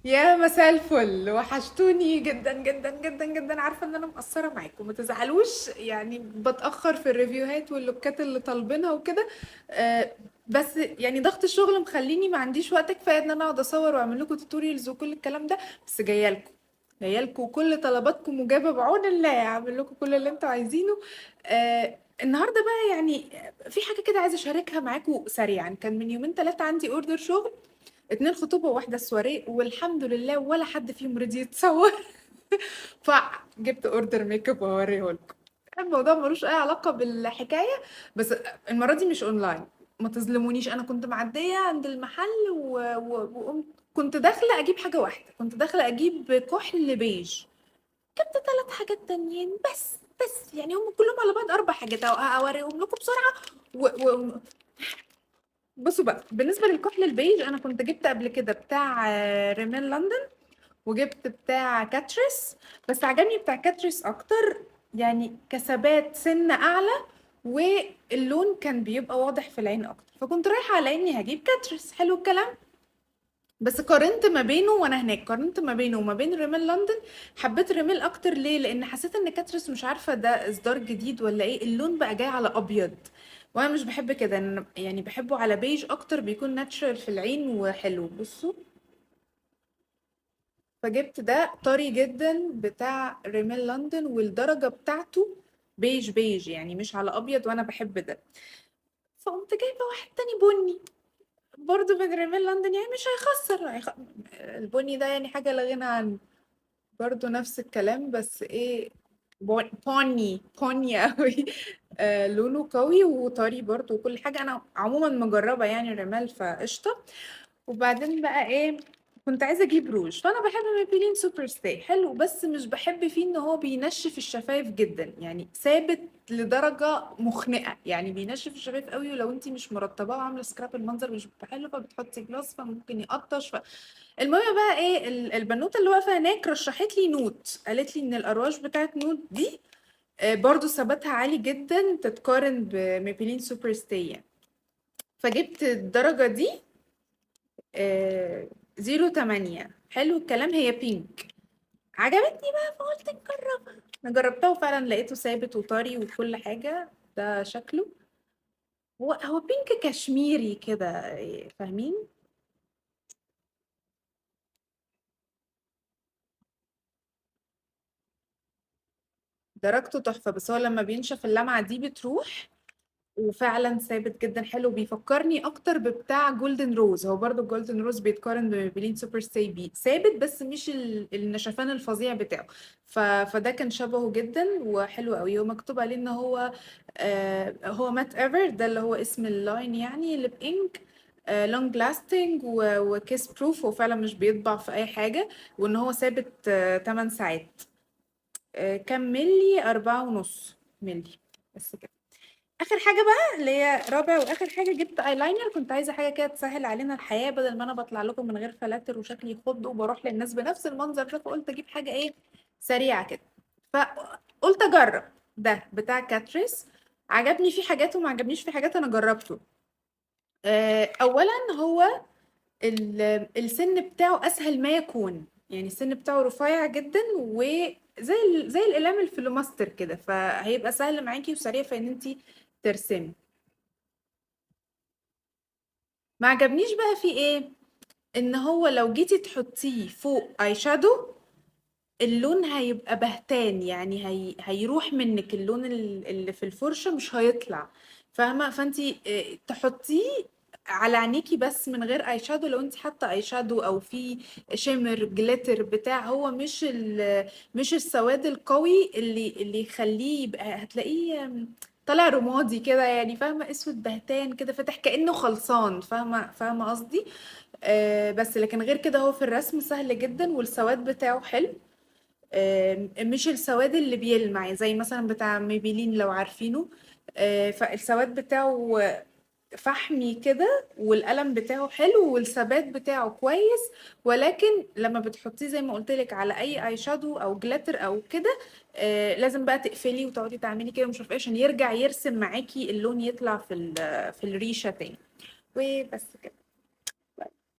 يا مساء الفل، وحشتوني جدا جدا جدا جدا. عارفه ان انا مقصره معاكم، ما تزعلوش يعني بتاخر في الريفيوهات واللوكات اللي طالبينها وكده. آه، بس يعني ضغط الشغل مخليني ما عنديش وقت كفايه ان انا اقعد اصور واعمل لكم توتوريالز وكل الكلام ده. بس جايه لكم، جايه لكم كل طلباتكم مجابه بعون الله، هعمل لكم كل اللي انتوا عايزينه. النهارده بقى يعني في حاجه كده عايزه اشاركها معاكم سريعا. كان من يومين ثلاثه عندي اوردر شغل، اتنين خطوبة وواحدة سواري، والحمد لله ولا حد فيهم رضي يتصور. فجبت اوردر ميك اب واوريه لكم. الموضوع ملوش اي علاقة بالحكاية، بس المرة دي مش اونلاين. ما تظلمونيش، انا كنت معدية عند المحل وقمت كنت داخلة اجيب حاجة واحدة، كنت داخلة اجيب كحل بيج. جبت ثلاث حاجات تانيين، بس يعني هم كلهم على بعض اربع حاجات، اوريهم لكم بسرعة. بصوا بقى، بالنسبة للكحل البيج أنا كنت جبت قبل كده بتاع ريمين لندن، وجبت بتاع كاتريس. بس عجبني بتاع كاتريس أكتر، يعني كثبات سنة أعلى، واللون كان بيبقى واضح في العين أكتر، فكنت رايحة على إني هجيب كاتريس. حلو الكلام. بس قارنت ما بينه وانا هناك، قارنت ما بينه وما بين ريميل لندن. حبيت ريميل اكتر. ليه؟ لان حسيت ان كاتريس، مش عارفه ده اصدار جديد ولا ايه، اللون بقى جاي على ابيض، وانا مش بحب كده. انا يعني بحبه على بيج اكتر، بيكون ناتشرال في العين وحلو. بصوا، فجبت ده طري جدا بتاع ريميل لندن، والدرجه بتاعته بيج بيج يعني مش على ابيض، وانا بحب ده. فقمت جايبه واحد تاني بني، برضه من ريميل لندن، يعني مش هيخسر البني ده يعني حاجه لا غنى عنه. برضو نفس الكلام، بس ايه، بوني قوي. لونه قوي وطري برضو، وكل حاجة انا عموما مجربة يعني رمال، فقشطة. وبعدين بقى ايه، كنت عايزة اجيب روج، فانا بحب ميبلين سوبر ستاي حلو، بس مش بحب فيه ان هو بينشف الشفايف جدا، يعني ثابت لدرجة مخنقة، يعني بينشف الشفايف قوي، ولو انتي مش مرطبة وعاملة سكراب المنظر مش بيبقى حلو، فبتحطي جلاس فممكن يقطش. المهم بقى ايه، البنوته اللي واقفه هناك رشحت لي نوت، قالت لي ان الارواج بتاعت نوت دي برضو ثباتها عالي جدا، تتقارن بميبلين سوبر ستي يعني. فجبت الدرجه دي 08. حلو الكلام، هي بينك، عجبتني بقى فقلت نجربها. انا جربتها وفعلا لقيته ثابت وطري وكل حاجه. ده شكله، هو بينك كشميري كده، فاهمين؟ درجته تحفه، بس هو لما بينشف اللمعه دي بتروح. وفعلا ثابت جدا حلو، بيفكرني اكتر بتاع جولدن روز. هو برضو جولدن روز بيتقارن بميبلين سوبر ستاي بي، ثابت بس مش النشفان الفظيع بتاعه. فده كان شبهه جدا وحلو قوي. هو مكتوب عليه ان هو هو مات ايفر، ده اللي هو اسم اللاين يعني، ليب انك لونج لاستنج وكيس بروف، وفعلا مش بيطبع في اي حاجه، وان هو ثابت 8 ساعات. كام ملي؟ 4.5 ملي. بس كده. اخر حاجه بقى اللي هي رابع واخر حاجه، جبت ايلاينر. كنت عايزه حاجه كده تسهل علينا الحياه، بدل ما انا بطلع لكم من غير فلاتر وشكلي يخض، وبروح للناس بنفس المنظر ده، فقلت اجيب حاجه ايه، سريعه كده. فقلت اجرب ده بتاع كاتريس. عجبني فيه حاجات وما عجبنيش فيه حاجات، انا جربته. اولا هو السن بتاعه اسهل ما يكون، يعني السن بتاعه رفيع جدا، وزي زي الاقلام الفلوماستر كده، فهيبقى سهل معاكي وسريع في ان انتي ترسمي. ما عجبنيش بقى في ايه، ان هو لو جيتي تحطيه فوق اي شادو، اللون هيبقى بهتان، يعني هيروح منك اللون اللي في الفرشة مش هيطلع، فاهمة؟ فانتي تحطيه على عينيكي بس من غير اي شادو. لو انت حاطه اي شادو او في شيمر جليتر بتاع، هو مش السواد القوي اللي يخليه يبقى، هتلاقيه طالع رمادي كده يعني، فاهمه؟ اسود بهتان كده فاتح كأنه خلصان، فاهمه قصدي؟ بس لكن غير كده هو في الرسم سهل جدا، والسواد بتاعه حلو. مش السواد اللي بيلمع زي مثلا بتاع ميبيلين لو عارفينه. فالسواد بتاعه فحمي كده، والقلم بتاعه حلو، والثبات بتاعه كويس. ولكن لما بتحطيه زي ما قلت لك على اي اي شادو او جلاتر او كده، لازم بقى تقفلي وتقعدي تعملي كده مش عارفه ايه، عشان يرجع يرسم معاكي اللون، يطلع في الريشه تاني. وبس كده.